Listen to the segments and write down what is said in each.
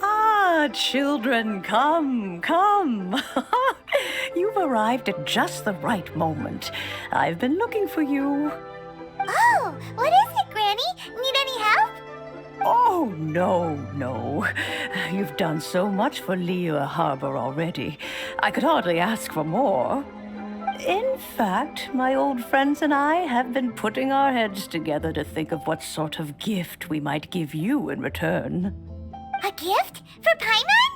Ah, children, come, come. You've arrived at just the right moment. I've been looking for you. Oh, what is it, Granny? Need any help? Oh, no. You've done so much for Lea Harbor already. I could hardly ask for more. In fact, my old friends and I have been putting our heads together to think of what sort of gift we might give you in return. A gift? For Paimon?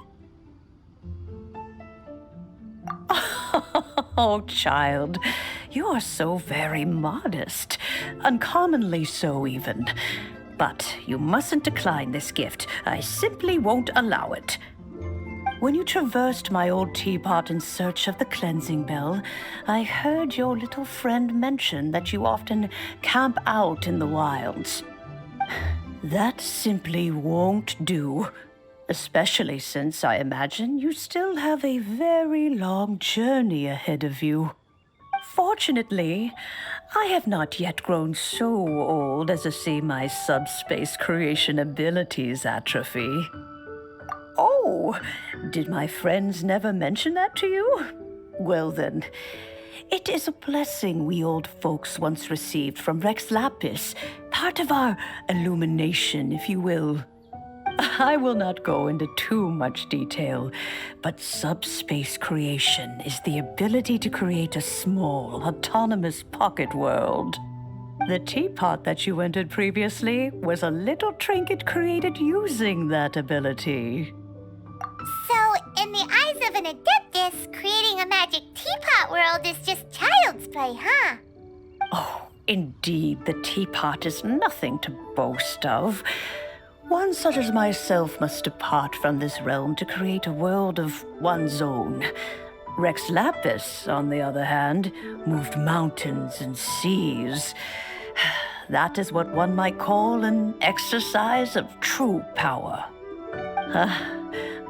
Oh, child, you are so very modest. Uncommonly so, even. But you mustn't decline this gift. I simply won't allow it. When you traversed my old teapot in search of the cleansing bell, I heard your little friend mention that you often camp out in the wilds. That simply won't do. Especially since I imagine you still have a very long journey ahead of you. Fortunately, I have not yet grown so old as to see my subspace creation abilities atrophy. Oh, did my friends never mention that to you? Well then, it is a blessing we old folks once received from Rex Lapis, part of our illumination, if you will. I will not go into too much detail, but subspace creation is the ability to create a small, autonomous pocket world. The teapot that you entered previously was a little trinket created using that ability. So, in the eyes of an Adeptus, creating a magic teapot world is just child's play, huh? Oh, indeed, the teapot is nothing to boast of. One such as myself must depart from this realm to create a world of one's own. Rex Lapis, on the other hand, moved mountains and seas. That is what one might call an exercise of true power.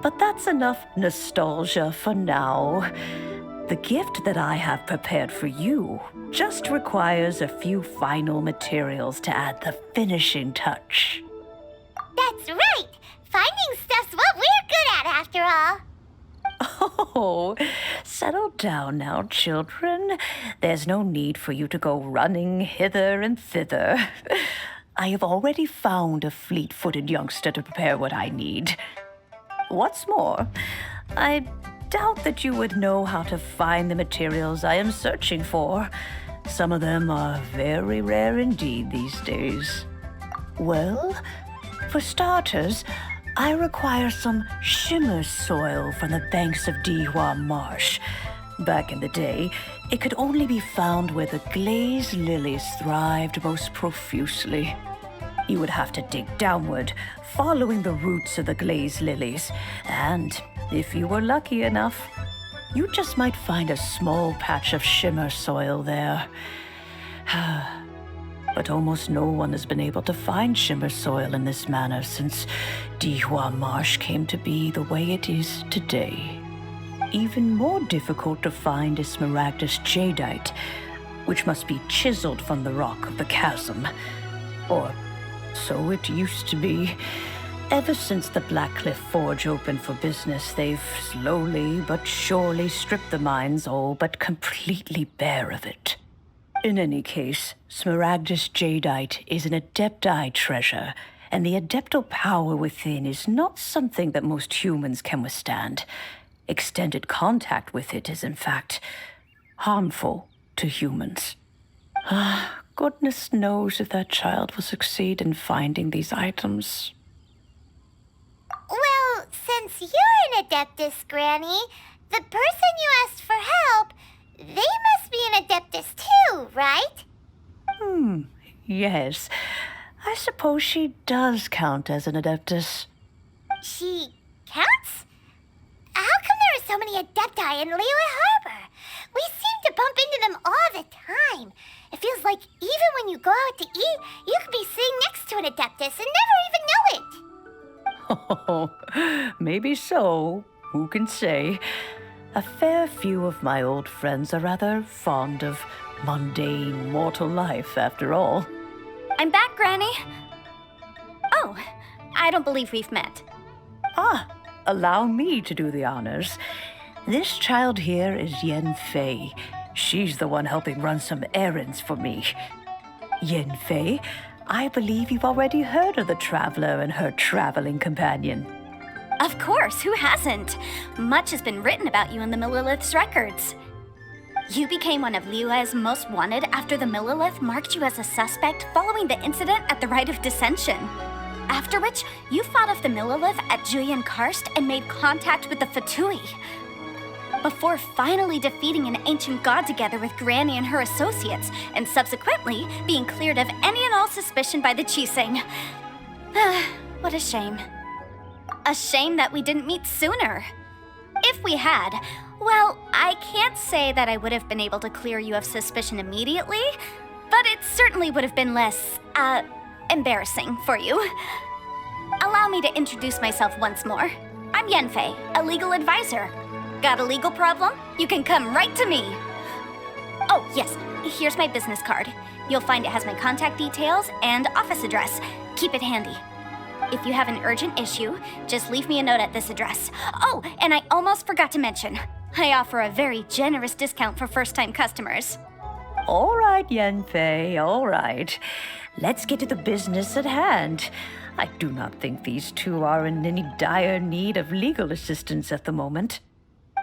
But that's enough nostalgia for now. The gift that I have prepared for you just requires a few final materials to add the finishing touch. That's right! Finding stuff's what we're good at, after all. Oh, settle down now, children. There's no need for you to go running hither and thither. I have already found a fleet-footed youngster to prepare what I need. What's more, I doubt that you would know how to find the materials I am searching for. Some of them are very rare indeed these days. Well, for starters, I require some shimmer soil from the banks of Dihua Marsh. Back in the day, it could only be found where the glazed lilies thrived most profusely. You would have to dig downward, following the roots of the glazed lilies, and if you were lucky enough, you just might find a small patch of shimmer soil there. But almost no one has been able to find shimmer soil in this manner since Dihua Marsh came to be the way it is today. Even more difficult to find is smaragdus jadeite, which must be chiseled from the rock of the chasm. Or so it used to be. Ever since the Blackcliff Forge opened for business, they've slowly but surely stripped the mines all but completely bare of it. In any case, smaragdus jadeite is an adepti treasure, and the adeptal power within is not something that most humans can withstand. Extended contact with it is, in fact, harmful to humans. Goodness knows if that child will succeed in finding these items. Well, since you're an Adeptus, Granny, the person you asked for help, they must be an Adeptus too, right? Yes. I suppose she does count as an Adeptus. She counts? How come there are so many Adepti in Liyue Harbor? We seem to bump into them all the time. It feels like even when you go out to eat, you could be sitting next to an Adeptus and never even know it. Oh, maybe so. Who can say? A fair few of my old friends are rather fond of mundane mortal life, after all. I'm back, Granny. Oh, I don't believe we've met. Ah, allow me to do the honors. This child here is Yen Fei. She's the one helping run some errands for me. Yen Fei, I believe you've already heard of the traveler and her traveling companion. Of course, who hasn't? Much has been written about you in the Millilith's records. You became one of Liyue's most wanted after the Millilith marked you as a suspect following the incident at the Rite of Dissension. After which, you fought off the Millilith at Julian Karst and made contact with the Fatui. Before finally defeating an ancient god together with Granny and her associates, and subsequently being cleared of any and all suspicion by the Chiseng. What a shame. A shame that we didn't meet sooner. If we had, well, I can't say that I would have been able to clear you of suspicion immediately, but it certainly would have been less, embarrassing for you. Allow me to introduce myself once more. I'm Yenfei, a legal advisor. Got a legal problem? You can come right to me. Oh, yes, here's my business card. You'll find it has my contact details and office address. Keep it handy. If you have an urgent issue, just leave me a note at this address. Oh, and I almost forgot to mention, I offer a very generous discount for first-time customers. All right, Yen Fei, all right. Let's get to the business at hand. I do not think these two are in any dire need of legal assistance at the moment.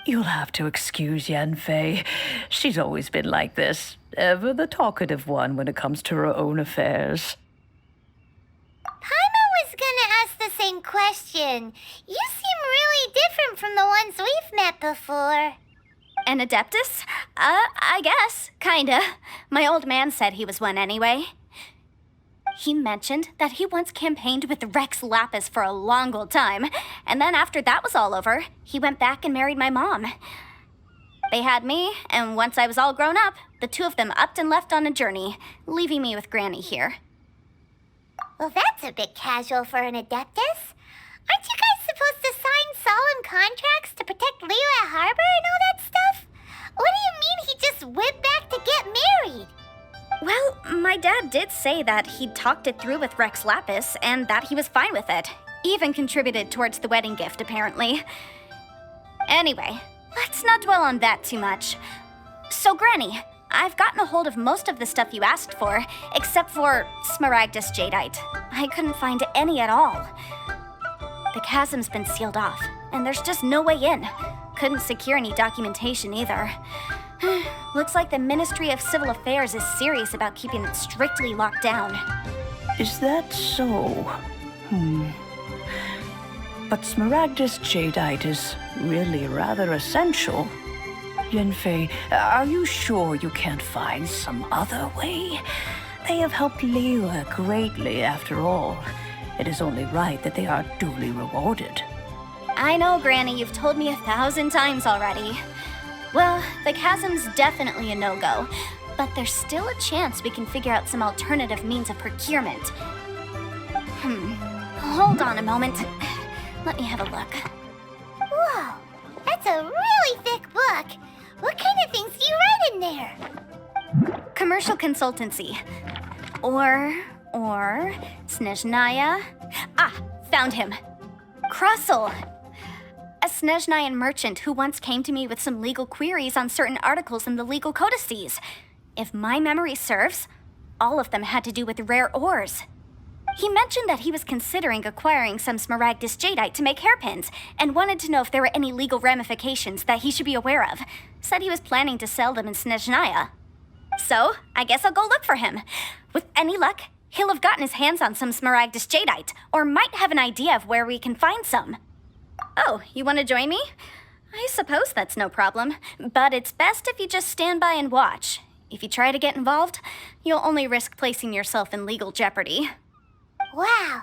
You'll have to excuse Yen Fei. She's always been like this, ever the talkative one when it comes to her own affairs. Paimon was gonna ask the same question. You seem really different from the ones we've met before. An Adeptus? I guess, kinda. My old man said he was one anyway. He mentioned that he once campaigned with Rex Lapis for a long old time, and then after that was all over, he went back and married my mom. They had me, and once I was all grown up, the two of them upped and left on a journey, leaving me with Granny here. Well, that's a bit casual for an Adeptus. Aren't you guys supposed to sign solemn contracts to protect Liyue Harbor and all that stuff? What do you mean he just went back to get married? Well, my dad did say that he'd talked it through with Rex Lapis and that he was fine with it. Even contributed towards the wedding gift, apparently. Anyway, let's not dwell on that too much. So, Granny, I've gotten a hold of most of the stuff you asked for, except for Smaragdus Jadeite. I couldn't find any at all. The chasm's been sealed off, and there's just no way in. Couldn't secure any documentation either. Looks like the Ministry of Civil Affairs is serious about keeping it strictly locked down. Is that so? But Smaragdus Jadeite is really rather essential. Yenfei, are you sure you can't find some other way? They have helped Liyue greatly, after all. It is only right that they are duly rewarded. I know, Granny, you've told me 1,000 times already. Well, the chasm's definitely a no-go, but there's still a chance we can figure out some alternative means of procurement. Hold on a moment. Let me have a look. Whoa, that's a really thick book. What kind of things do you write in there? Commercial consultancy. Or Snezhnaya. Ah, found him. Krusel. A Snezhnayan merchant who once came to me with some legal queries on certain articles in the legal codices. If my memory serves, all of them had to do with rare ores. He mentioned that he was considering acquiring some Smaragdus Jadeite to make hairpins, and wanted to know if there were any legal ramifications that he should be aware of. Said he was planning to sell them in Snezhnaya. So, I guess I'll go look for him. With any luck, he'll have gotten his hands on some Smaragdus Jadeite, or might have an idea of where we can find some. Oh, you want to join me? I suppose that's no problem, but it's best if you just stand by and watch. If you try to get involved, you'll only risk placing yourself in legal jeopardy. Wow,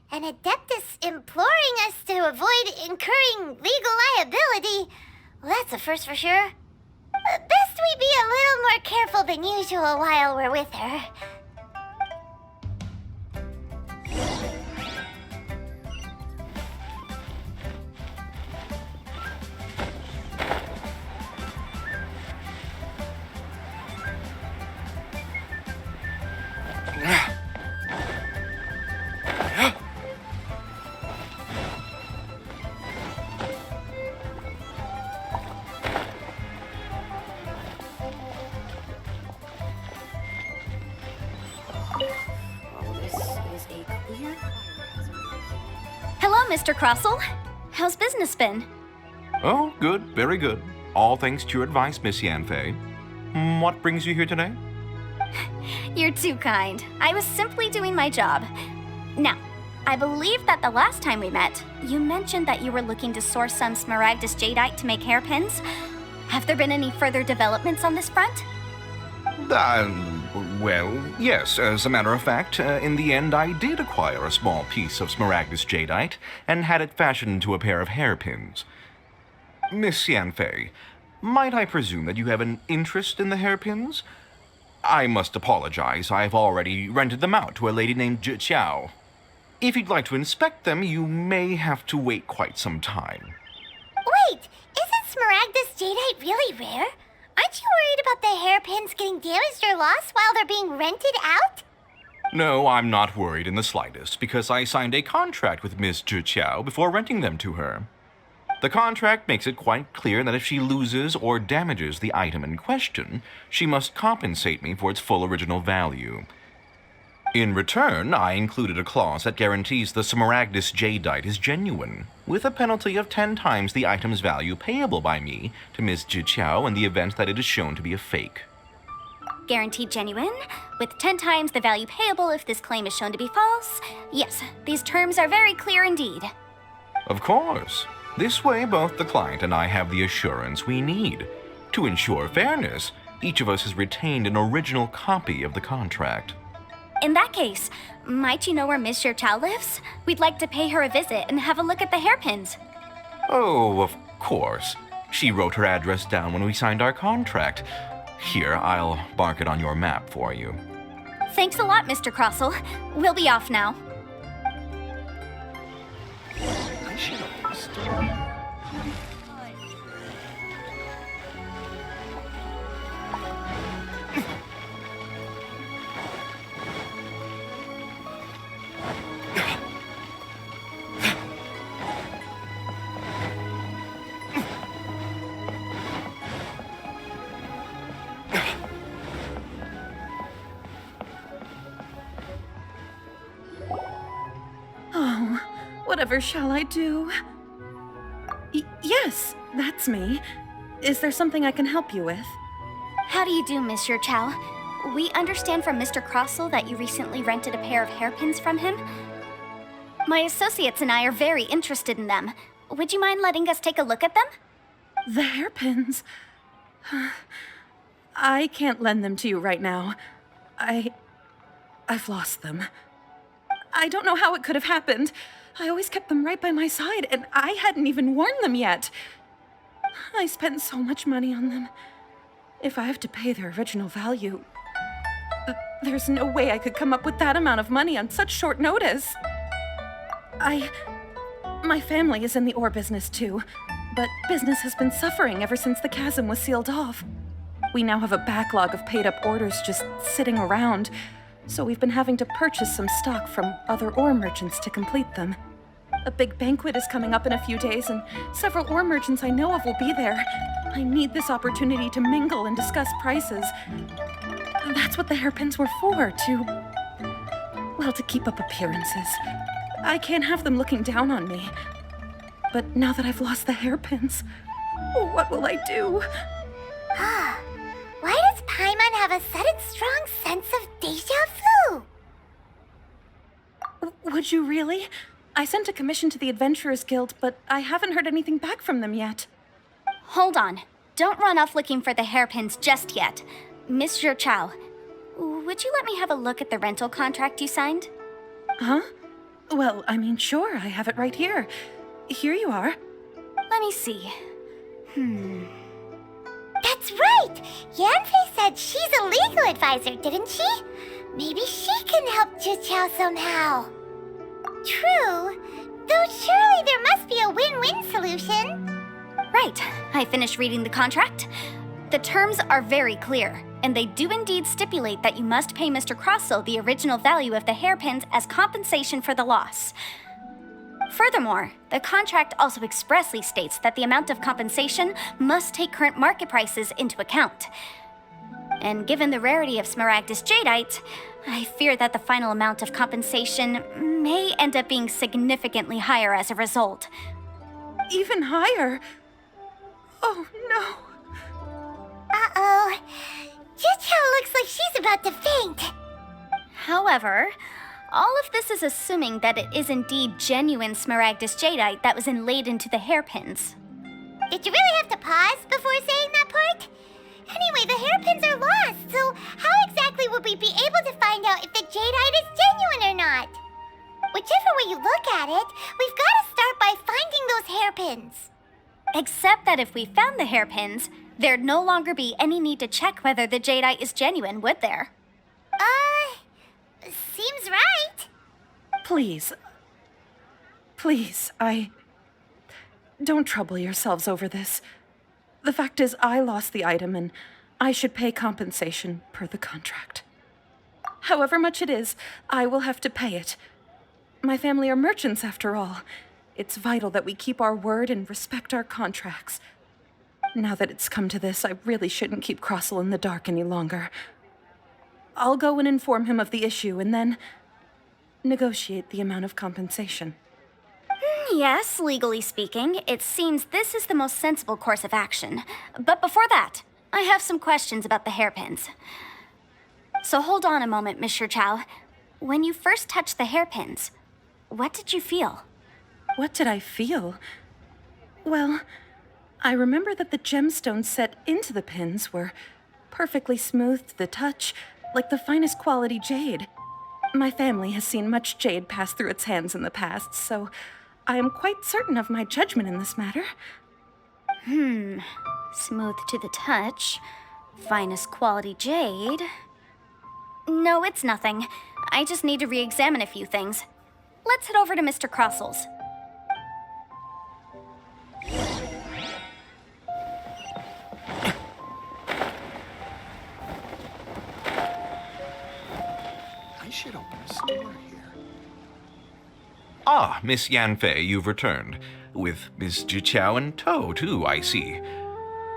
an Adeptus imploring us to avoid incurring legal liability. Well, that's a first for sure. Best we be a little more careful than usual while we're with her. Hello, Mr. Crossell. How's business been? Oh, good, very good. All thanks to your advice, Miss Yanfei. What brings you here today? You're too kind. I was simply doing my job. Now, I believe that the last time we met, you mentioned that you were looking to source some Smaragdus jadeite to make hairpins. Have there been any further developments on this front? Well, yes. As a matter of fact, in the end, I did acquire a small piece of Smaragdus jadeite and had it fashioned into a pair of hairpins. Miss Yanfei, might I presume that you have an interest in the hairpins? I must apologize. I've already rented them out to a lady named Zhi Qiao. If you'd like to inspect them, you may have to wait quite some time. Wait, isn't Smaragdus jadeite really rare? Aren't you worried about the hairpins getting damaged or lost while they're being rented out? No, I'm not worried in the slightest, because I signed a contract with Miss Zhi Qiao before renting them to her. The contract makes it quite clear that if she loses or damages the item in question, she must compensate me for its full original value. In return, I included a clause that guarantees the Smaragdus jadeite is genuine, with a penalty of 10 times the item's value payable by me to Miss Zhi Qiao in the event that it is shown to be a fake. Guaranteed genuine, with 10 times the value payable if this claim is shown to be false. Yes, these terms are very clear indeed. Of course. This way, both the client and I have the assurance we need. To ensure fairness, each of us has retained an original copy of the contract. In that case, might you know where Miss Xiao lives? We'd like to pay her a visit and have a look at the hairpins. Oh, of course. She wrote her address down when we signed our contract. Here, I'll mark it on your map for you. Thanks a lot, Mr. Crossell. We'll be off now. Whatever shall I do? Yes, that's me. Is there something I can help you with? How do you do, Miss Xiao? We understand from Mr. Crossell that you recently rented a pair of hairpins from him. My associates and I are very interested in them. Would you mind letting us take a look at them? The hairpins? I can't lend them to you right now. I've lost them. I don't know how it could have happened. I always kept them right by my side, and I hadn't even worn them yet. I spent so much money on them. If I have to pay their original value, there's no way I could come up with that amount of money on such short notice. My family is in the ore business too, but business has been suffering ever since the chasm was sealed off. We now have a backlog of paid-up orders just sitting around, so we've been having to purchase some stock from other ore merchants to complete them. A big banquet is coming up in a few days, and several ore merchants I know of will be there. I need this opportunity to mingle and discuss prices. That's what the hairpins were for, to keep up appearances. I can't have them looking down on me. But now that I've lost the hairpins, what will I do? Why does Paimon have a sudden strong sense of deja vu? Would you really? I sent a commission to the Adventurers Guild, but I haven't heard anything back from them yet. Hold on. Don't run off looking for the hairpins just yet. Miss Xiao, would you let me have a look at the rental contract you signed? Huh? Well, I mean, sure, I have it right here. Here you are. Let me see. That's right! Yanfei said she's a legal advisor, didn't she? Maybe she can help Zhi somehow. True, though surely there must be a win-win solution. Right. I finished reading the contract. The terms are very clear, and they do indeed stipulate that you must pay Mr. Crossell the original value of the hairpins as compensation for the loss. Furthermore, the contract also expressly states that the amount of compensation must take current market prices into account. And given the rarity of Smaragdus jadeite, I fear that the final amount of compensation may end up being significantly higher as a result. Even higher? Oh, no. Uh-oh. Juchao looks like she's about to faint. However, all of this is assuming that it is indeed genuine Smaragdus jadeite that was inlaid into the hairpins. Did you really have to pause before saying that part? Anyway, the hairpins are lost, so how exactly would we be able to find out if the jadeite is genuine or not? Whichever way you look at it, we've got to start by finding those hairpins. Except that if we found the hairpins, there'd no longer be any need to check whether the jadeite is genuine, would there? Seems right. Please, don't trouble yourselves over this. The fact is, I lost the item and I should pay compensation per the contract. However much it is, I will have to pay it. My family are merchants, after all. It's vital that we keep our word and respect our contracts. Now that it's come to this, I really shouldn't keep Crossell in the dark any longer. I'll go and inform him of the issue and then negotiate the amount of compensation. Yes, legally speaking, it seems this is the most sensible course of action. But before that, I have some questions about the hairpins. So hold on a moment, Miss Chow. When you first touched the hairpins, what did you feel? What did I feel? Well, I remember that the gemstones set into the pins were perfectly smooth to the touch, like the finest quality jade. My family has seen much jade pass through its hands in the past, so I am quite certain of my judgment in this matter. Smooth to the touch. Finest quality jade. No, it's nothing. I just need to re-examine a few things. Let's head over to Mr. Crossell's. I should open a store here. Ah, Miss Yanfei, you've returned. With Miss Jiqiao in tow, too, I see.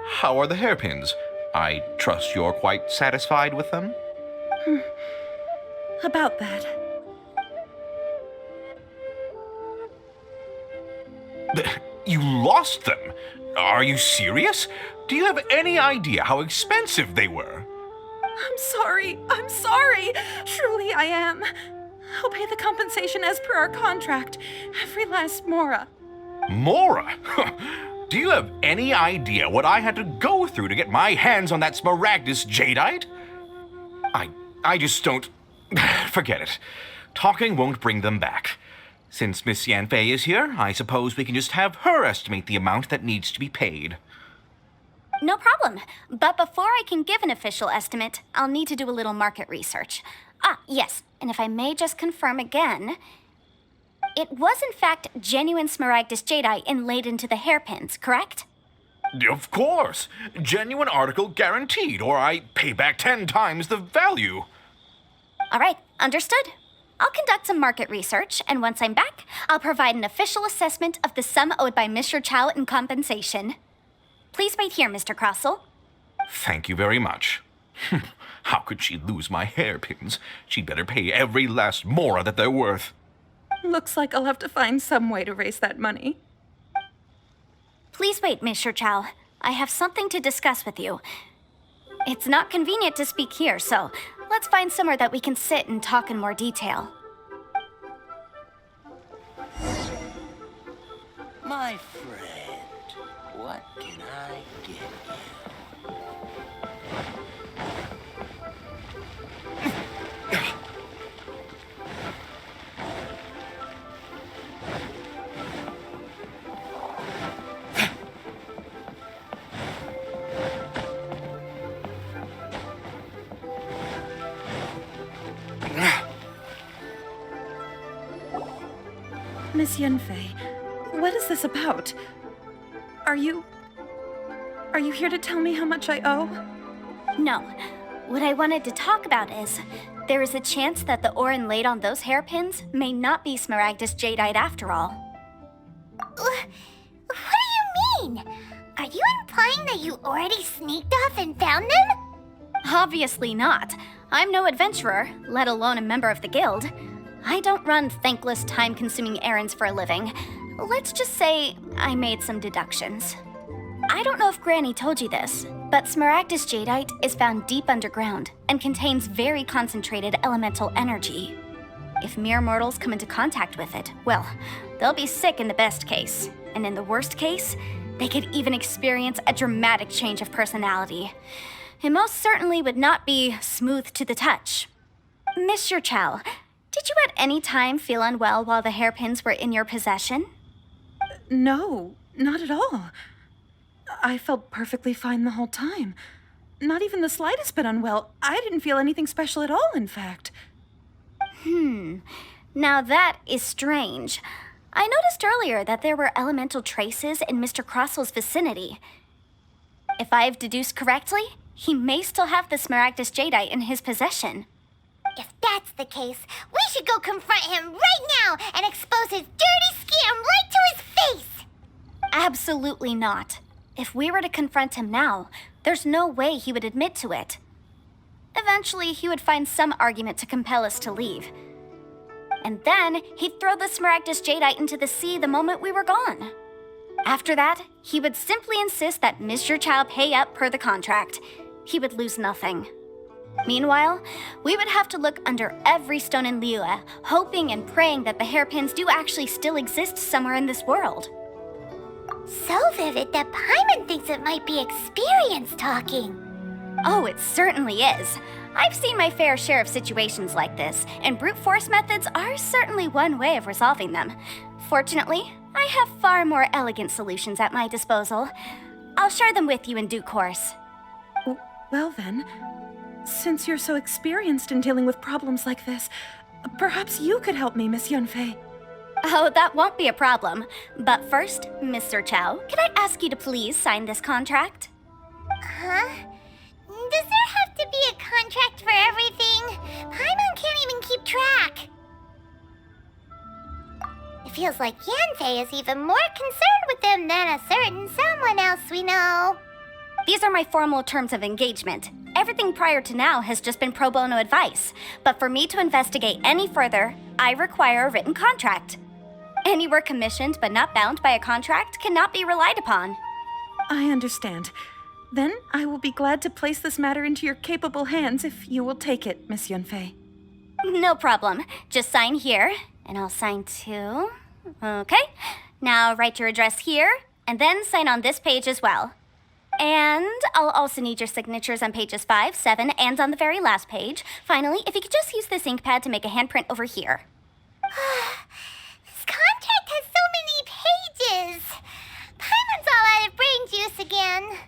How are the hairpins? I trust you're quite satisfied with them? About that. You lost them? Are you serious? Do you have any idea how expensive they were? I'm sorry. Truly I am. I'll pay the compensation as per our contract. Every last mora. Mora? Do you have any idea what I had to go through to get my hands on that Smaragdus jadeite? I just don't... Forget it. Talking won't bring them back. Since Miss Yanfei is here, I suppose we can just have her estimate the amount that needs to be paid. No problem. But before I can give an official estimate, I'll need to do a little market research. Ah, yes, and if I may just confirm again, it was in fact genuine Smaragdus jadeite inlaid into the hairpins, correct? Of course. Genuine article guaranteed, or I pay back 10 times the value. All right, understood. I'll conduct some market research, and once I'm back, I'll provide an official assessment of the sum owed by Mr. Chow in compensation. Please wait here, Mr. Crossell. Thank you very much. How could she lose my hairpins? She'd better pay every last mora that they're worth. Looks like I'll have to find some way to raise that money. Please wait, Mr. Chow. I have something to discuss with you. It's not convenient to speak here, so let's find somewhere that we can sit and talk in more detail. My friend, what can I get you? Miss Yanfei, what is this about? Are you here to tell me how much I owe? No. What I wanted to talk about is, there is a chance that the ore inlaid on those hairpins may not be Smaragdus jadeite after all. What do you mean? Are you implying that you already sneaked off and found them? Obviously not. I'm no adventurer, let alone a member of the guild. I don't run thankless, time-consuming errands for a living. Let's just say I made some deductions. I don't know if Granny told you this, but Smaragdus jadeite is found deep underground and contains very concentrated elemental energy. If mere mortals come into contact with it, well, they'll be sick in the best case. And in the worst case, they could even experience a dramatic change of personality. It most certainly would not be smooth to the touch. Mr. Chow, did you at any time feel unwell while the hairpins were in your possession? No, not at all. I felt perfectly fine the whole time. Not even the slightest bit unwell. I didn't feel anything special at all, in fact. Now that is strange. I noticed earlier that there were elemental traces in Mr. Crossel's vicinity. If I've deduced correctly, he may still have the Smaragdus jadeite in his possession. If that's the case, we should go confront him right now and expose his dirty scam right to his face! Absolutely not. If we were to confront him now, there's no way he would admit to it. Eventually, he would find some argument to compel us to leave. And then, he'd throw the Smaragdus jadeite into the sea the moment we were gone. After that, he would simply insist that Mr. Chow pay up per the contract. He would lose nothing. Meanwhile, we would have to look under every stone in Liyue, hoping and praying that the hairpins do actually still exist somewhere in this world. So vivid that Paimon thinks it might be experience talking. Oh, it certainly is. I've seen my fair share of situations like this, and brute force methods are certainly one way of resolving them. Fortunately, I have far more elegant solutions at my disposal. I'll share them with you in due course. Well then, since you're so experienced in dealing with problems like this, perhaps you could help me, Miss Yunfei. Oh, that won't be a problem. But first, Mr. Chow, can I ask you to please sign this contract? Huh? Does there have to be a contract for everything? Paimon can't even keep track. It feels like Yanfei is even more concerned with them than a certain someone else we know. These are my formal terms of engagement. Everything prior to now has just been pro bono advice. But for me to investigate any further, I require a written contract. Any work commissioned but not bound by a contract cannot be relied upon. I understand. Then I will be glad to place this matter into your capable hands if you will take it, Miss Yunfei. No problem. Just sign here, and I'll sign too. Okay. Now write your address here, and then sign on this page as well. And I'll also need your signatures on pages 5, 7, and on the very last page. Finally, if you could just use this ink pad to make a handprint over here. This contract has so many pages. Paimon's all out of brain juice again.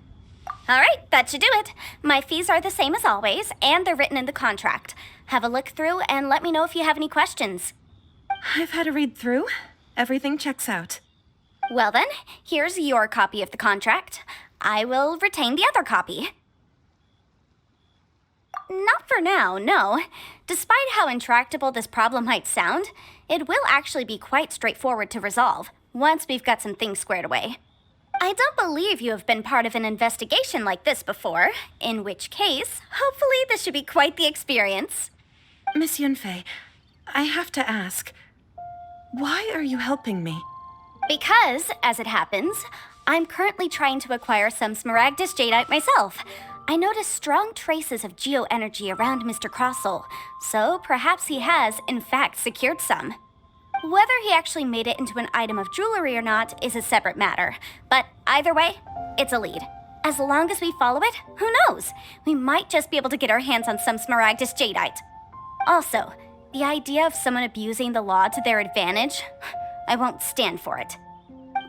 All right, that should do it. My fees are the same as always, and they're written in the contract. Have a look through and let me know if you have any questions. I've had a read through. Everything checks out. Well then, here's your copy of the contract. I will retain the other copy. Not for now, no. Despite how intractable this problem might sound, it will actually be quite straightforward to resolve, once we've got some things squared away. I don't believe you have been part of an investigation like this before, in which case, hopefully this should be quite the experience. Miss Yunfei, I have to ask, why are you helping me? Because, as it happens, I'm currently trying to acquire some Smaragdus jadeite myself. I noticed strong traces of geoenergy around Mr. Crossel, so perhaps he has, in fact, secured some. Whether he actually made it into an item of jewelry or not is a separate matter, but either way, it's a lead. As long as we follow it, who knows? We might just be able to get our hands on some Smaragdus jadeite. Also, the idea of someone abusing the law to their advantage, I won't stand for it.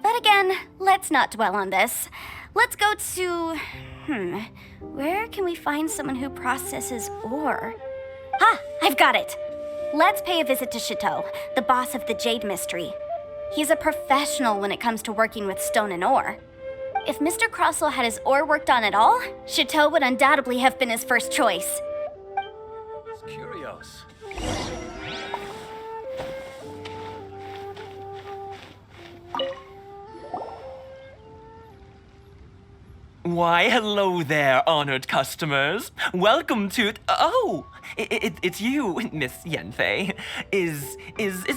But again, let's not dwell on this. Let's go to... where can we find someone who processes ore? Ah, I've got it! Let's pay a visit to Chateau, the boss of the Jade Mystery. He's a professional when it comes to working with stone and ore. If Mr. Crossel had his ore worked on at all, Chateau would undoubtedly have been his first choice. It's curious. Why, hello there, honored customers. Welcome to... Oh, it's you, Miss Yanfei. Is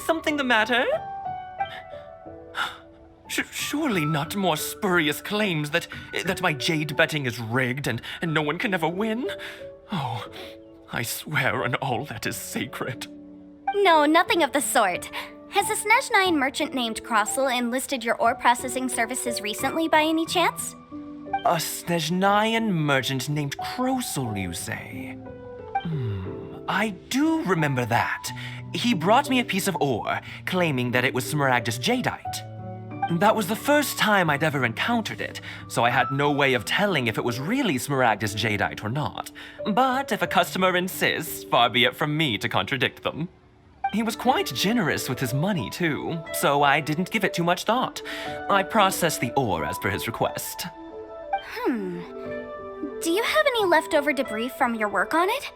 something the matter? Surely not more spurious claims that my jade betting is rigged and no one can ever win? Oh, I swear on all that is sacred. No, nothing of the sort. Has a Snezhnyan merchant named Crossel enlisted your ore processing services recently by any chance? A Snezhnyan merchant named Crossel, you say? I do remember that. He brought me a piece of ore, claiming that it was Smaragdus jadeite. That was the first time I'd ever encountered it, so I had no way of telling if it was really Smaragdus jadeite or not. But if a customer insists, far be it from me to contradict them. He was quite generous with his money, too, so I didn't give it too much thought. I processed the ore as per his request. Do you have any leftover debris from your work on it?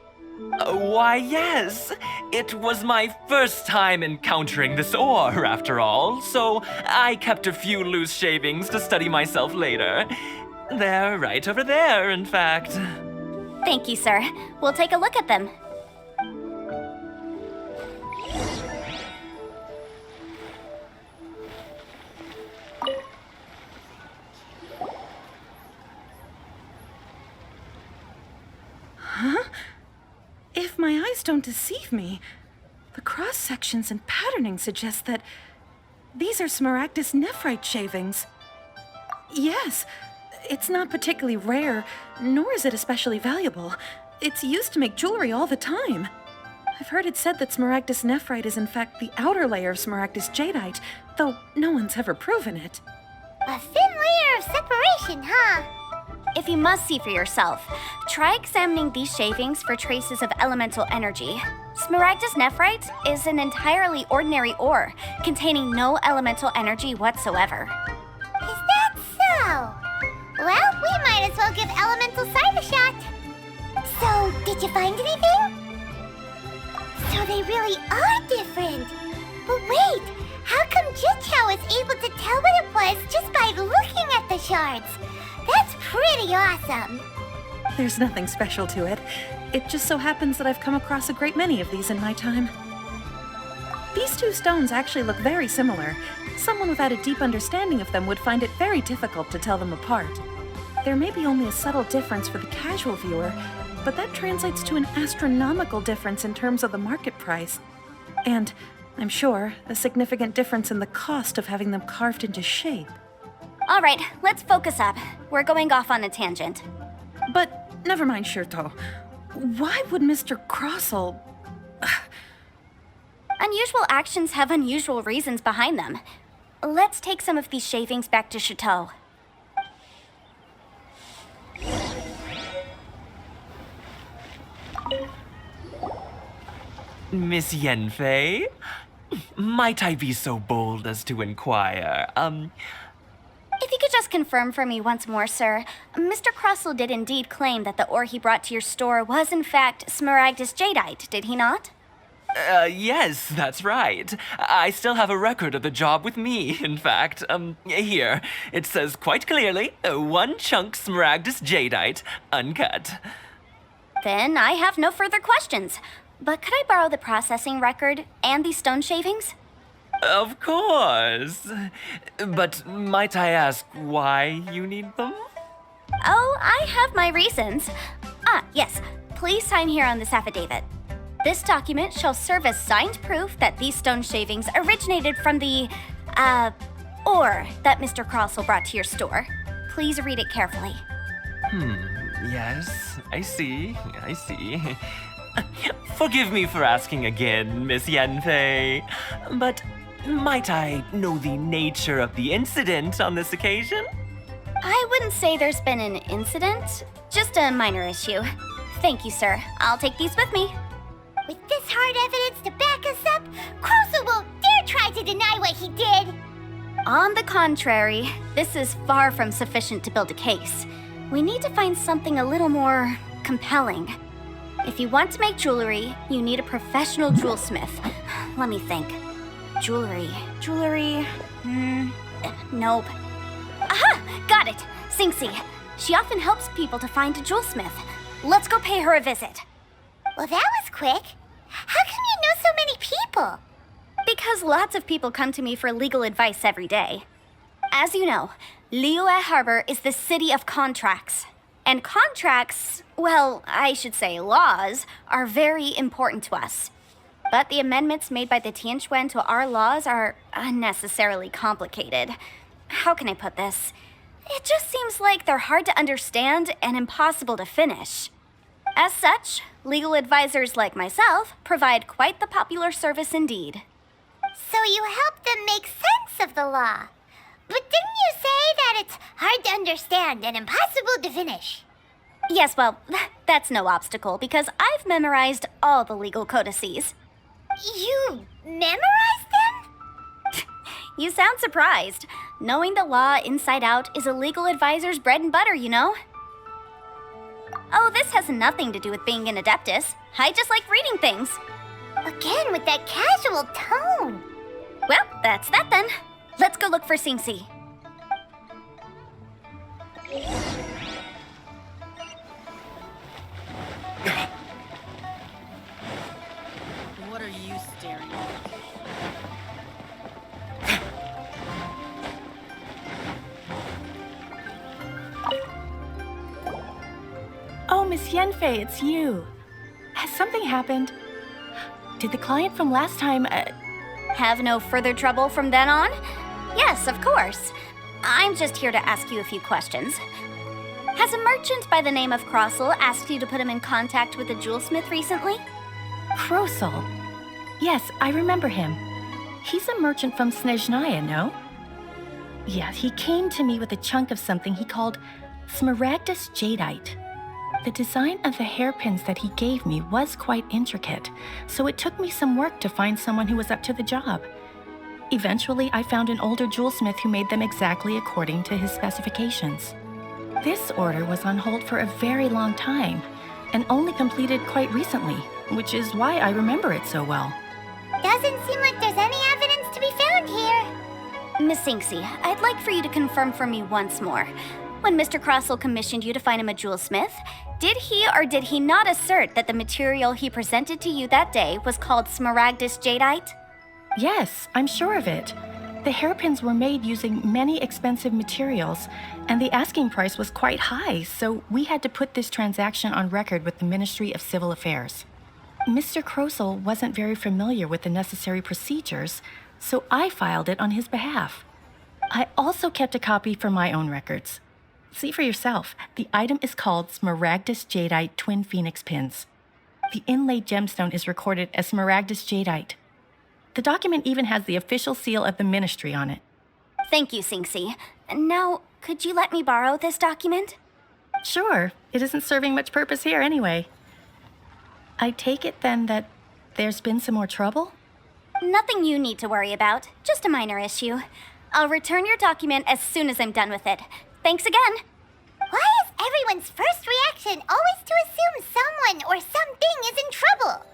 Why, yes. It was my first time encountering this ore, after all, so I kept a few loose shavings to study myself later. They're right over there, in fact. Thank you, sir. We'll take a look at them. If my eyes don't deceive me, the cross-sections and patterning suggest that these are Smaragdus nephrite shavings. Yes, it's not particularly rare, nor is it especially valuable. It's used to make jewelry all the time. I've heard it said that Smaragdus nephrite is in fact the outer layer of Smaragdus jadeite, though no one's ever proven it. A thin layer of separation, huh? If you must see for yourself, try examining these shavings for traces of elemental energy. Smaragdus nephrite is an entirely ordinary ore, containing no elemental energy whatsoever. Is that so? Well, we might as well give elemental sight a shot. So, did you find anything? So they really are different. But wait, how come Jichao is able to tell what it was just by looking at the shards? That's pretty awesome. There's nothing special to it. It just so happens that I've come across a great many of these in my time. These two stones actually look very similar. Someone without a deep understanding of them would find it very difficult to tell them apart. There may be only a subtle difference for the casual viewer, but that translates to an astronomical difference in terms of the market price. And, I'm sure, a significant difference in the cost of having them carved into shape. All right, let's focus up. We're going off on a tangent. But never mind, Shirto. Why would Mr. Crossel... Unusual actions have unusual reasons behind them. Let's take some of these shavings back to Chateau. Miss Yanfei? Might I be so bold as to inquire, If you could just confirm for me once more, sir. Mr. Crossel did indeed claim that the ore he brought to your store was in fact Smaragdus jadeite, did he not? Yes, that's right. I still have a record of the job with me, in fact. Here. It says quite clearly, 1 chunk Smaragdus jadeite, uncut. Then I have no further questions. But could I borrow the processing record and these stone shavings? Of course. But might I ask why you need them? Oh, I have my reasons. Yes. Please sign here on this affidavit. This document shall serve as signed proof that these stone shavings originated from the, ore that Mr. Crossel brought to your store. Please read it carefully. Yes, I see. Forgive me for asking again, Miss Yanfei, but might I know the nature of the incident on this occasion? I wouldn't say there's been an incident, just a minor issue. Thank you, sir. I'll take these with me. With this hard evidence to back us up, Crossel won't dare try to deny what he did. On the contrary, this is far from sufficient to build a case. We need to find something a little more compelling. If you want to make jewelry, you need a professional jewelsmith. Let me think. Jewelry. Nope. Aha! Got it! Singsi. She often helps people to find a jewelsmith. Let's go pay her a visit. Well, that was quick. How come you know so many people? Because lots of people come to me for legal advice every day. As you know, Liyue Harbor is the city of contracts. And contracts, well, I should say laws, are very important to us. But the amendments made by the Tianquan to our laws are unnecessarily complicated. How can I put this? It just seems like they're hard to understand and impossible to finish. As such, legal advisors like myself provide quite the popular service indeed. So you help them make sense of the law. But didn't you say that it's hard to understand and impossible to finish? Yes, well, that's no obstacle because I've memorized all the legal codices. You memorized them? You sound surprised. Knowing the law inside out is a legal advisor's bread and butter, you know? Oh, this has nothing to do with being an adeptus. I just like reading things. Again with that casual tone. Well, that's that then. Let's go look for Singsi. What are you staring at? Oh, Miss Yenfei, it's you. Has something happened? Did the client from last time, Have no further trouble from then on? Yes, of course. I'm just here to ask you a few questions. Has a merchant by the name of Crossel asked you to put him in contact with a jewelsmith recently? Krosel? Yes, I remember him. He's a merchant from Snezhnaya, no? Yeah, he came to me with a chunk of something he called Smaragdus Jadeite. The design of the hairpins that he gave me was quite intricate, so it took me some work to find someone who was up to the job. Eventually, I found an older jewelsmith who made them exactly according to his specifications. This order was on hold for a very long time, and only completed quite recently, which is why I remember it so well. Doesn't seem like there's any evidence to be found here. Miss Singsi, I'd like for you to confirm for me once more. When Mr. Crossel commissioned you to find him a jewelsmith, did he or did he not assert that the material he presented to you that day was called Smaragdus Jadeite? Yes, I'm sure of it. The hairpins were made using many expensive materials, and the asking price was quite high, so we had to put this transaction on record with the Ministry of Civil Affairs. Mr. Krosel wasn't very familiar with the necessary procedures, so I filed it on his behalf. I also kept a copy for my own records. See for yourself, the item is called Smaragdus Jadeite Twin Phoenix Pins. The inlaid gemstone is recorded as Smaragdus Jadeite. The document even has the official seal of the ministry on it. Thank you, Singsi. Now, could you let me borrow this document? Sure, it isn't serving much purpose here anyway. I take it then that there's been some more trouble? Nothing you need to worry about, just a minor issue. I'll return your document as soon as I'm done with it. Thanks again. Why is everyone's first reaction always to assume someone or something is in trouble?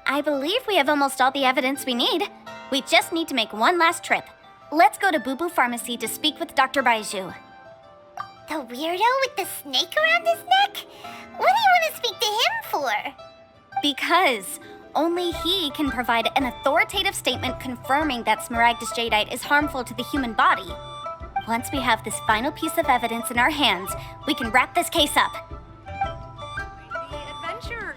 I believe we have almost all the evidence we need. We just need to make one last trip. Let's go to Boo Boo Pharmacy to speak with Dr. Baiju. The weirdo with the snake around his neck? What do you want to speak to him for? Because only he can provide an authoritative statement confirming that Smaragdus Jadeite is harmful to the human body. Once we have this final piece of evidence in our hands, we can wrap this case up. Adventure!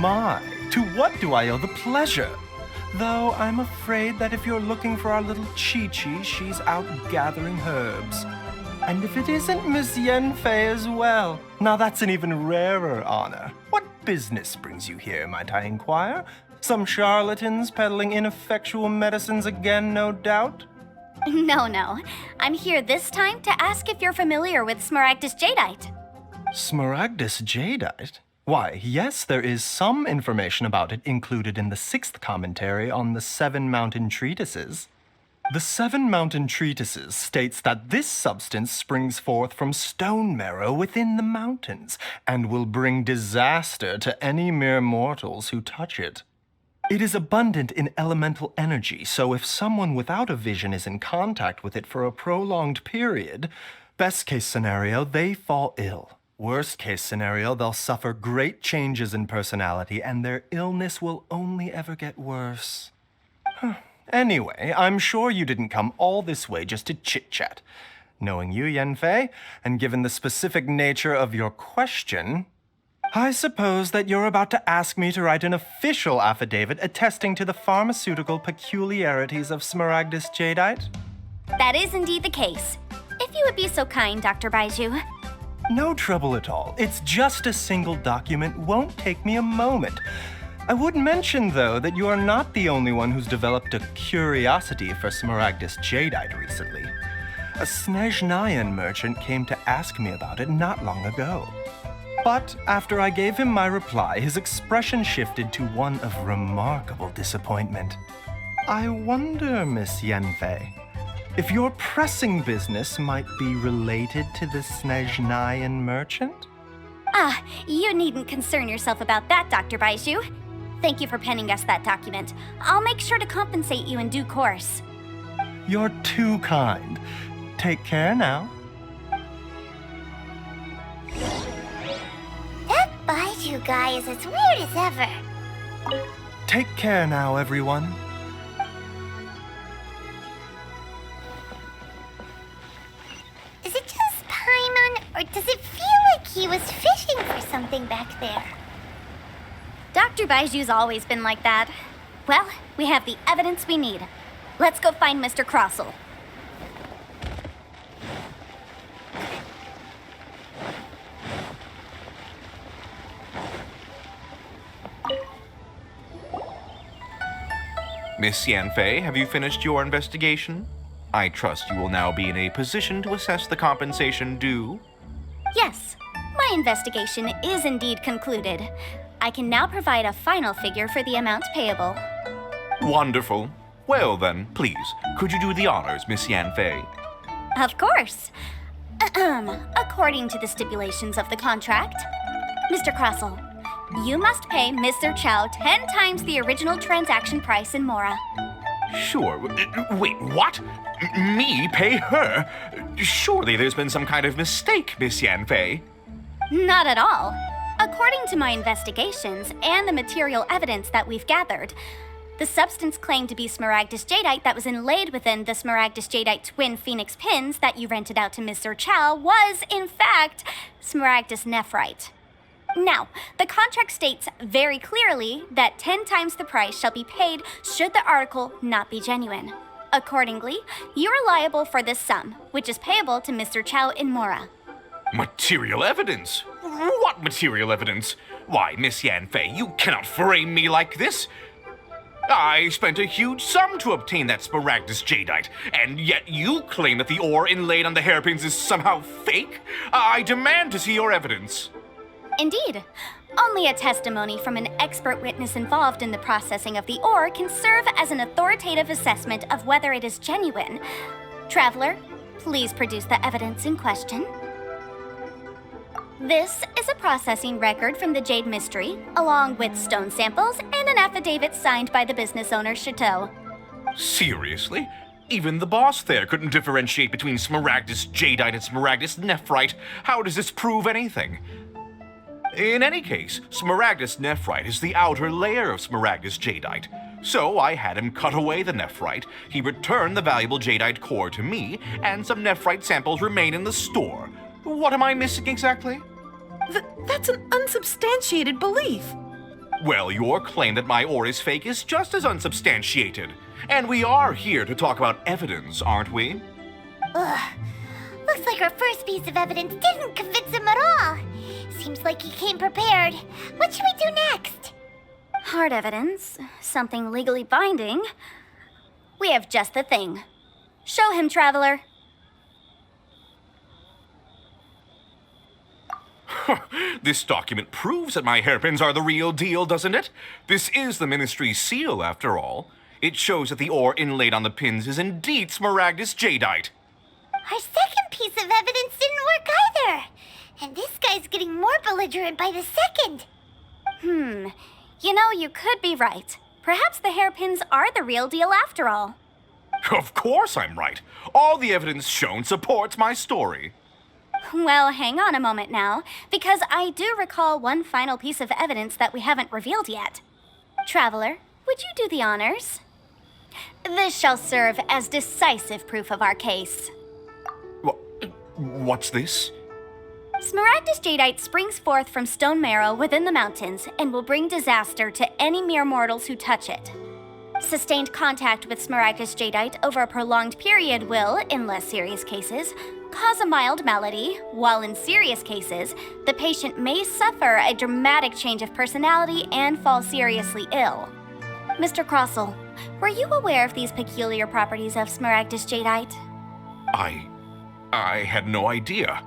My, to what do I owe the pleasure? Though I'm afraid that if you're looking for our little Chi-Chi, she's out gathering herbs. And if it isn't Miss Yenfei as well, now that's an even rarer honor. What business brings you here, might I inquire? Some charlatans peddling ineffectual medicines again, no doubt? No. I'm here this time to ask if you're familiar with Smaragdus Jadeite. Smaragdus jadeite? Why, yes, there is some information about it included in the 6th commentary on the 7 Mountain Treatises. The 7 Mountain Treatises states that this substance springs forth from stone marrow within the mountains and will bring disaster to any mere mortals who touch it. It is abundant in elemental energy, so if someone without a vision is in contact with it for a prolonged period, best case scenario, they fall ill. Worst case scenario, they'll suffer great changes in personality and their illness will only ever get worse. Anyway, I'm sure you didn't come all this way just to chit-chat. Knowing you, Yanfei, and given the specific nature of your question, I suppose that you're about to ask me to write an official affidavit attesting to the pharmaceutical peculiarities of Smaragdus jadeite? That is indeed the case. If you would be so kind, Dr. Baiju. No trouble at all. It's just a single document. Won't take me a moment. I would mention, though, that you are not the only one who's developed a curiosity for Smaragdus jadeite recently. A Snezhnayan merchant came to ask me about it not long ago. But after I gave him my reply, his expression shifted to one of remarkable disappointment. I wonder, Miss Yanfei, if your pressing business might be related to the Snezhnayan merchant? Ah, you needn't concern yourself about that, Dr. Baiju. Thank you for penning us that document. I'll make sure to compensate you in due course. You're too kind. Take care now. That Baiju guy is as weird as ever. Take care now, everyone. Is it just Paimon, or does it feel like he was fishing for something back there? Dr. Baiju's always been like that. Well, we have the evidence we need. Let's go find Mr. Crossell. Miss Yanfei, have you finished your investigation? I trust you will now be in a position to assess the compensation due. Yes, my investigation is indeed concluded. I can now provide a final figure for the amount payable. Wonderful. Well then, please, could you do the honors, Miss Yanfei? Of course. According to the stipulations of the contract, Mr. Crossell, you must pay Mr. Chow 10 times the original transaction price in Mora. Sure. Wait, what? Me pay her? Surely there's been some kind of mistake, Miss Yanfei. Not at all. According to my investigations and the material evidence that we've gathered, the substance claimed to be Smaragdus jadeite that was inlaid within the Smaragdus jadeite twin phoenix pins that you rented out to Mr. Chow was, in fact, Smaragdus nephrite. Now, the contract states very clearly that 10 times the price shall be paid should the article not be genuine. Accordingly, you are liable for this sum, which is payable to Mr. Chow in Mora. Material evidence? What material evidence? Why, Miss Yanfei, you cannot frame me like this. I spent a huge sum to obtain that Smaragdus jadeite, and yet you claim that the ore inlaid on the hairpins is somehow fake? I demand to see your evidence. Indeed. Only a testimony from an expert witness involved in the processing of the ore can serve as an authoritative assessment of whether it is genuine. Traveler, please produce the evidence in question. This is a processing record from the Jade Mystery, along with stone samples and an affidavit signed by the business owner, Chateau. Seriously? Even the boss there couldn't differentiate between Smaragdus jadeite and Smaragdus nephrite. How does this prove anything? In any case, Smaragdus nephrite is the outer layer of Smaragdus jadeite. So I had him cut away the nephrite, he returned the valuable jadeite core to me, and some nephrite samples remain in the store. What am I missing exactly? That's an unsubstantiated belief. Well, your claim that my ore is fake is just as unsubstantiated. And we are here to talk about evidence, aren't we? Ugh. Looks like our first piece of evidence didn't convince him at all. Seems like he came prepared. What should we do next? Hard evidence, something legally binding. We have just the thing. Show him, Traveler. This document proves that my hairpins are the real deal, doesn't it? This is the Ministry's seal, after all. It shows that the ore inlaid on the pins is indeed Smaragdus jadeite. Our second piece of evidence didn't work either. And this guy's getting more belligerent by the second. You know, you could be right. Perhaps the hairpins are the real deal after all. Of course I'm right. All the evidence shown supports my story. Well, hang on a moment now, because I do recall one final piece of evidence that we haven't revealed yet. Traveler, would you do the honors? This shall serve as decisive proof of our case. What's this? Smaragdus jadeite springs forth from stone marrow within the mountains and will bring disaster to any mere mortals who touch it. Sustained contact with Smaragdus jadeite over a prolonged period will, in less serious cases, cause a mild malady, while in serious cases, the patient may suffer a dramatic change of personality and fall seriously ill. Mr. Crossell, were you aware of these peculiar properties of Smaragdus jadeite? I had no idea.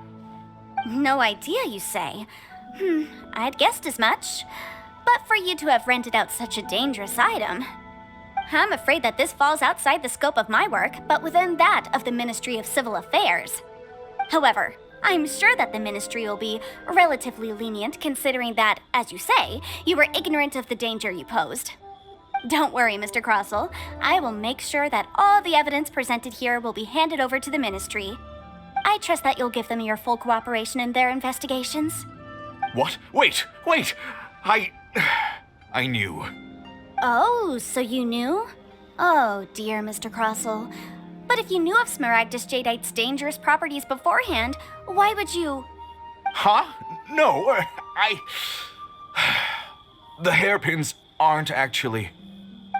No idea, you say? I'd guessed as much. But for you to have rented out such a dangerous item, I'm afraid that this falls outside the scope of my work, but within that of the Ministry of Civil Affairs. However, I'm sure that the Ministry will be relatively lenient considering that, as you say, you were ignorant of the danger you posed. Don't worry, Mr. Crossell. I will make sure that all the evidence presented here will be handed over to the Ministry. I trust that you'll give them your full cooperation in their investigations. What? Wait! I knew. Oh, so you knew? Oh, dear Mr. Crossell. But if you knew of Smaragdus jadeite's dangerous properties beforehand, why would you... Huh? No, The hairpins aren't actually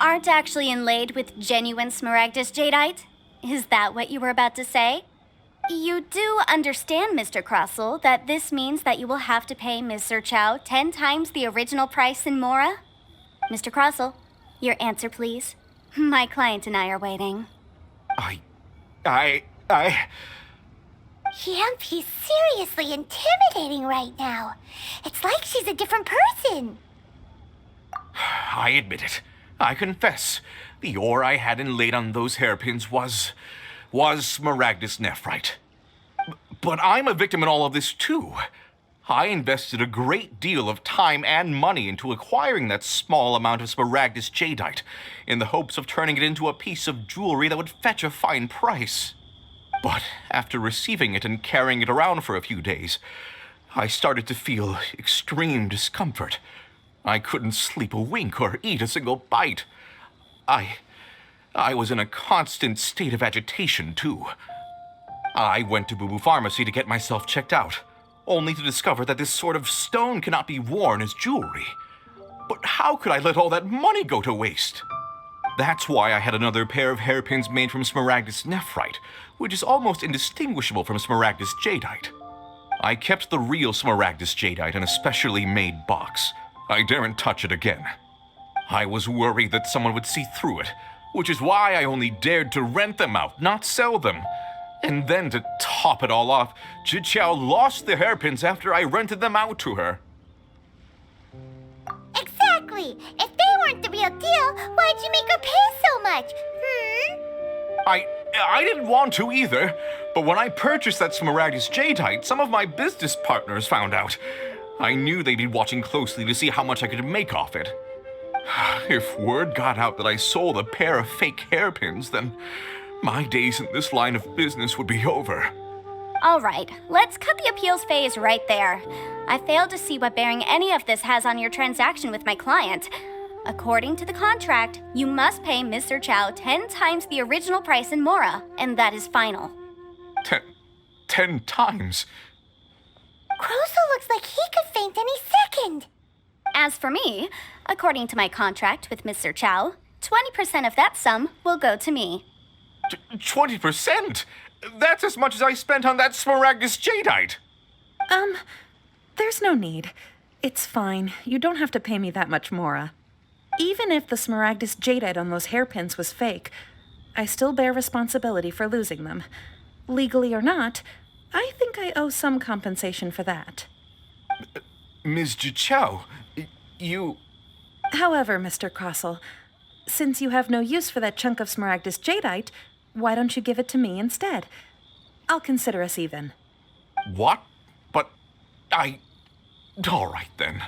inlaid with genuine Smaragdus jadeite? Is that what you were about to say? You do understand, Mr. Crossell, that this means that you will have to pay Ms. Sir Chow 10 times the original price in Mora? Mr. Crossell, your answer, please. My client and I are waiting. Yampy's seriously intimidating right now. It's like she's a different person. I admit it. I confess. The ore I had inlaid on those hairpins was Smaragdus nephrite. But I'm a victim in all of this too. I invested a great deal of time and money into acquiring that small amount of Smaragdus jadeite in the hopes of turning it into a piece of jewelry that would fetch a fine price. But after receiving it and carrying it around for a few days, I started to feel extreme discomfort. I couldn't sleep a wink or eat a single bite. I was in a constant state of agitation, too. I went to Boo Boo Pharmacy to get myself checked out, only to discover that this sort of stone cannot be worn as jewelry. But how could I let all that money go to waste? That's why I had another pair of hairpins made from Smaragdus nephrite, which is almost indistinguishable from Smaragdus jadeite. I kept the real Smaragdus jadeite in a specially made box. I daren't touch it again. I was worried that someone would see through it, which is why I only dared to rent them out, not sell them. And then to top it all off, Zhiqiao lost the hairpins after I rented them out to her. Exactly! If they weren't the real deal, why'd you make her pay so much? I didn't want to either, but when I purchased that Smaragdus jadeite, some of my business partners found out. I knew they'd be watching closely to see how much I could make off it. If word got out that I sold a pair of fake hairpins, then my days in this line of business would be over. All right, let's cut the appeals phase right there. I failed to see what bearing any of this has on your transaction with my client. According to the contract, you must pay Mr. Chow 10 times the original price in Mora, and that is final. 10 times? Crossell looks like he could faint any second. As for me, according to my contract with Mr. Chow, 20% of that sum will go to me. 20%? That's as much as I spent on that Smaragdus jadeite. There's no need. It's fine. You don't have to pay me that much, Mora. Even if the Smaragdus jadeite on those hairpins was fake, I still bear responsibility for losing them. Legally or not, I think I owe some compensation for that. Ms. Jichao, you... However, Mr. Crossell, since you have no use for that chunk of Smaragdus jadeite, why don't you give it to me instead? I'll consider us even. What? But all right, then.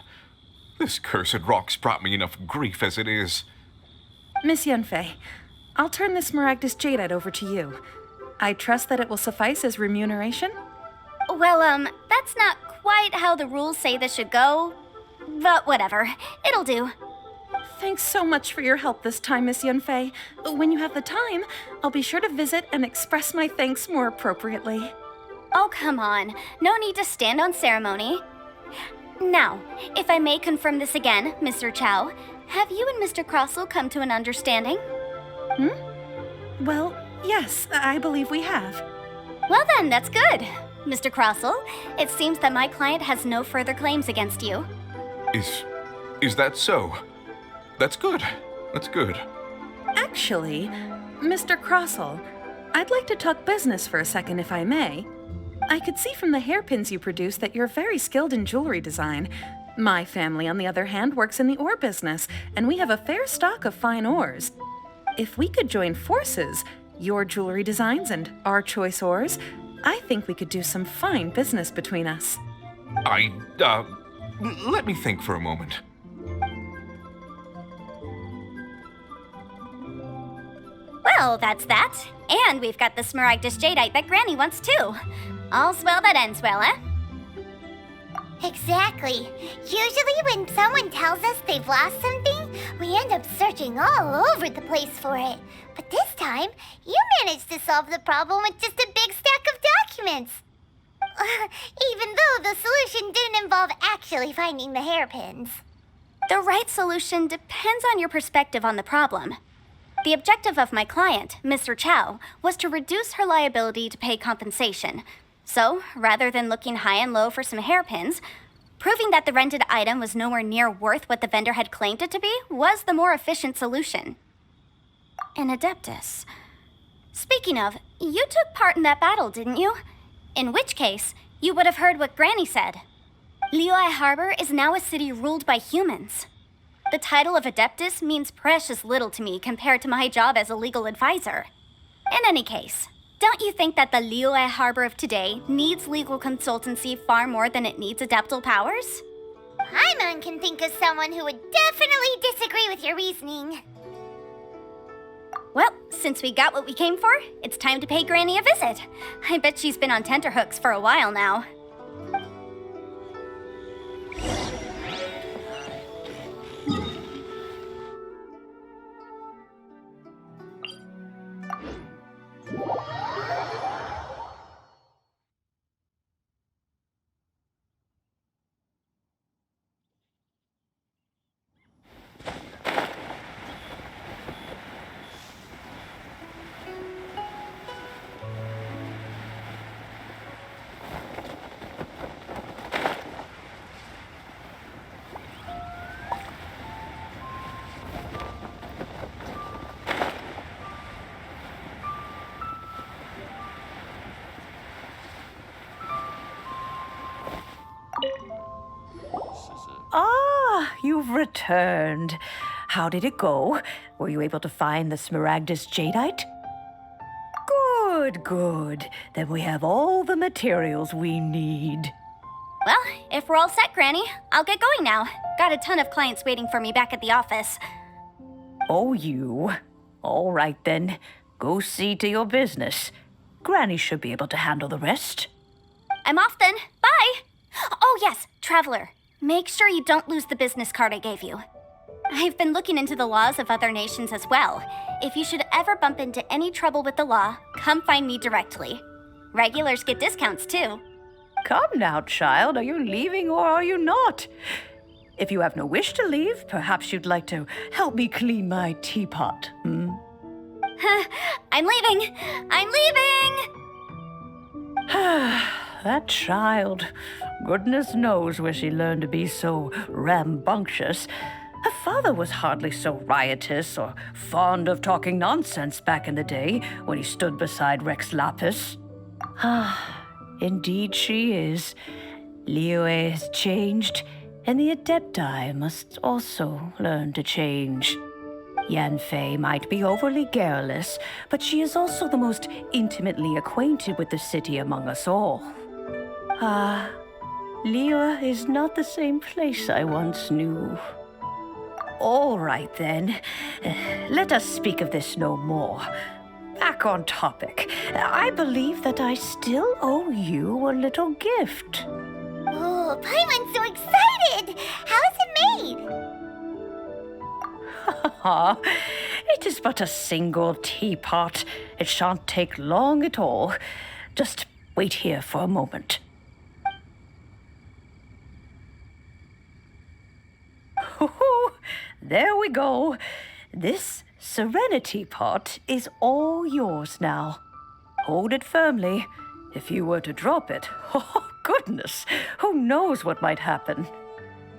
This cursed rock's brought me enough grief as it is. Miss Yunfei, I'll turn this Smaragdus jadeite over to you. I trust that it will suffice as remuneration? Well, that's not quite how the rules say this should go. But whatever. It'll do. Thanks so much for your help this time, Miss Yunfei. When you have the time, I'll be sure to visit and express my thanks more appropriately. Oh, come on. No need to stand on ceremony. Now, if I may confirm this again, Mr. Chow, have you and Mr. Crossell come to an understanding? Well, yes, I believe we have. Well then, that's good. Mr. Crossell, it seems that my client has no further claims against you. Is that so? That's good. That's good. Actually, Mr. Crossell, I'd like to talk business for a second if I may. I could see from the hairpins you produce that you're very skilled in jewelry design. My family, on the other hand, works in the ore business, and we have a fair stock of fine ores. If we could join forces, your jewelry designs and our choice ores, I think we could do some fine business between us. Let me think for a moment. Well, that's that. And we've got the Smaragdus jadeite that Granny wants too. All's well that ends well, eh? Exactly. Usually when someone tells us they've lost something, we end up searching all over the place for it. But this time, you managed to solve the problem with just a big stack of documents. Even though the solution didn't involve actually finding the hairpins. The right solution depends on your perspective on the problem. The objective of my client, Mr. Chow, was to reduce her liability to pay compensation. So, rather than looking high and low for some hairpins, proving that the rented item was nowhere near worth what the vendor had claimed it to be was the more efficient solution. An Adeptus. Speaking of, you took part in that battle, didn't you? In which case, you would have heard what Granny said. Liyue Harbor is now a city ruled by humans. The title of Adeptus means precious little to me compared to my job as a legal advisor. In any case, don't you think that the Liyue Harbor of today needs legal consultancy far more than it needs adeptal powers? Paimon can think of someone who would definitely disagree with your reasoning. Well, since we got what we came for, it's time to pay Granny a visit. I bet she's been on tenterhooks for a while now. Ah, you've returned. How did it go? Were you able to find the Smaragdus jadeite? Good, good. Then we have all the materials we need. Well, if we're all set, Granny, I'll get going now. Got a ton of clients waiting for me back at the office. Oh, you? All right, then. Go see to your business. Granny should be able to handle the rest. I'm off then. Bye! Oh, yes, Traveler. Make sure you don't lose the business card I gave you. I've been looking into the laws of other nations as well. If you should ever bump into any trouble with the law, come find me directly. Regulars get discounts, too. Come now, child. Are you leaving or are you not? If you have no wish to leave, perhaps you'd like to help me clean my teapot, hmm? I'm leaving! I'm leaving! That child. Goodness knows where she learned to be so rambunctious. Her father was hardly so riotous or fond of talking nonsense back in the day when he stood beside Rex Lapis. Ah, indeed she is. Liyue has changed, and the Adepti must also learn to change. Yanfei might be overly garrulous, but she is also the most intimately acquainted with the city among us all. Liyue is not the same place I once knew. All right, then. Let us speak of this no more. Back on topic. I believe that I still owe you a little gift. Oh, Paimon's so excited! How is it made? It is but a single teapot. It shan't take long at all. Just wait here for a moment. There we go. This Serenitea pot is all yours now. Hold it firmly. If you were to drop it, oh goodness, who knows what might happen.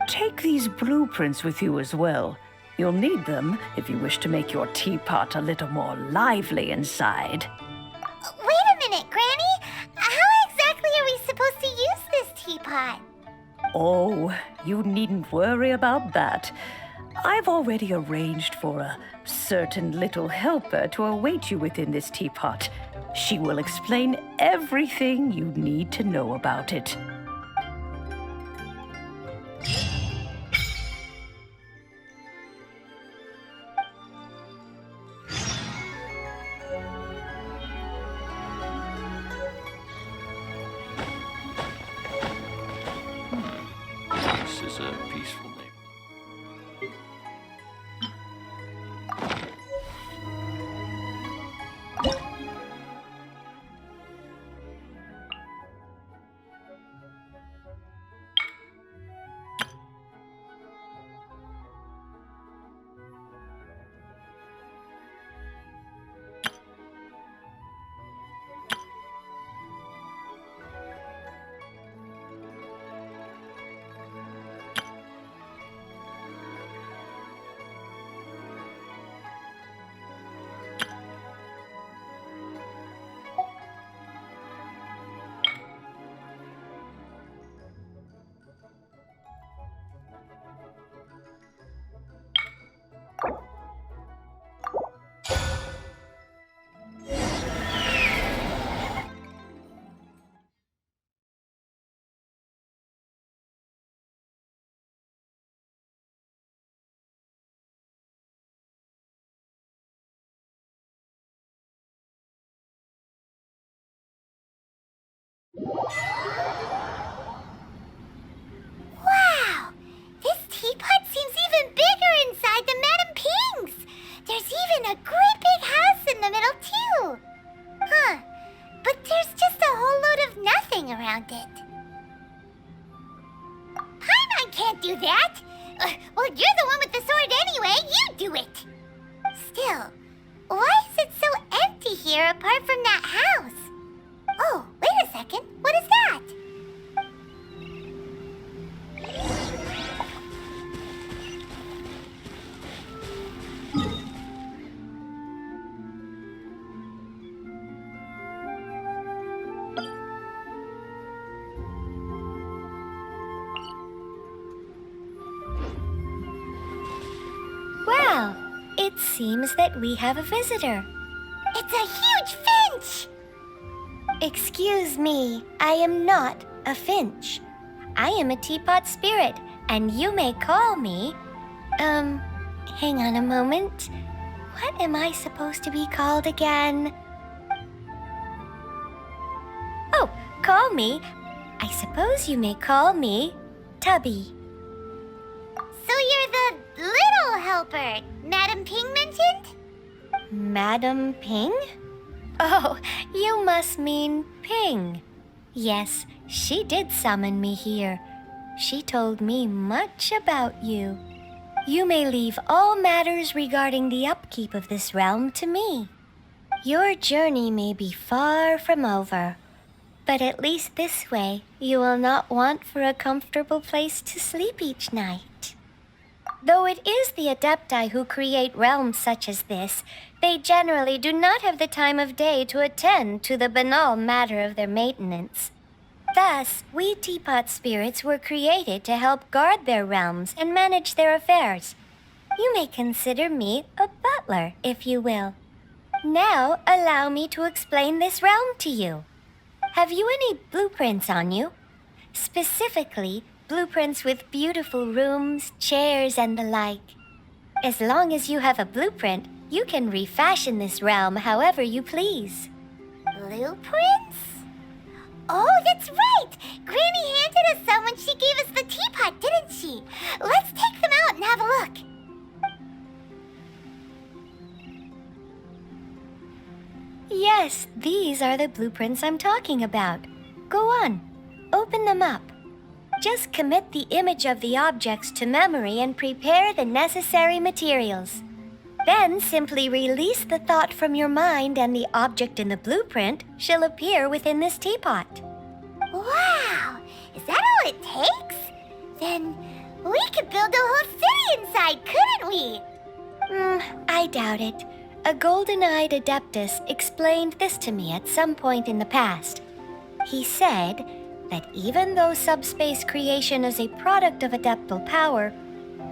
Take these blueprints with you as well. You'll need them if you wish to make your teapot a little more lively inside. Wait a minute, Granny. How exactly are we supposed to use this teapot? Oh, you needn't worry about that. I've already arranged for a certain little helper to await you within this teapot. She will explain everything you need to know about it. This is a peaceful name. Wow! This teapot seems even bigger inside than Madame Ping's. There's even a great big house in the middle, too. Huh. But there's just a whole load of nothing around it. Paimon can't do that. Well, you're the one with the sword anyway. You do it. Still, why is it so empty here apart from that house? Oh, wait a second. What is that? Well, it seems that we have a visitor. It's a huge finch! Excuse me, I am not a finch. I am a teapot spirit, and you may call me... hang on a moment. What am I supposed to be called again? Oh, call me. I suppose you may call me Tubby. So you're the little helper Madame Ping mentioned? Madam Ping? Oh, you must mean Ping. Yes, she did summon me here. She told me much about you. You may leave all matters regarding the upkeep of this realm to me. Your journey may be far from over, but at least this way you will not want for a comfortable place to sleep each night. Though it is the Adepti who create realms such as this, they generally do not have the time of day to attend to the banal matter of their maintenance. Thus, we Teapot spirits were created to help guard their realms and manage their affairs. You may consider me a butler, if you will. Now, allow me to explain this realm to you. Have you any blueprints on you? Specifically, blueprints with beautiful rooms, chairs, and the like. As long as you have a blueprint, you can refashion this realm however you please. Blueprints? Oh, that's right! Granny handed us some when she gave us the teapot, didn't she? Let's take them out and have a look. Yes, these are the blueprints I'm talking about. Go on, open them up. Just commit the image of the objects to memory and prepare the necessary materials. Then simply release the thought from your mind and the object in the blueprint shall appear within this teapot. Wow! Is that all it takes? Then we could build a whole city inside, couldn't we? I doubt it. A golden-eyed adeptus explained this to me at some point in the past. He said that even though subspace creation is a product of adeptal power,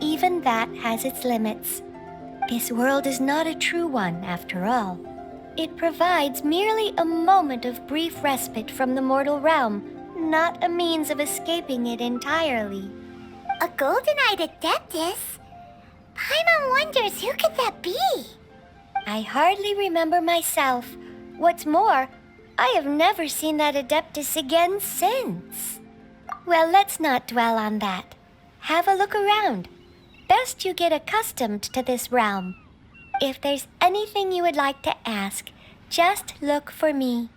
even that has its limits. This world is not a true one, after all. It provides merely a moment of brief respite from the mortal realm, not a means of escaping it entirely. A golden-eyed adeptus? Paimon wonders who could that be? I hardly remember myself. What's more, I have never seen that adeptus again since. Well, let's not dwell on that. Have a look around. Best you get accustomed to this realm. If there's anything you would like to ask, just look for me.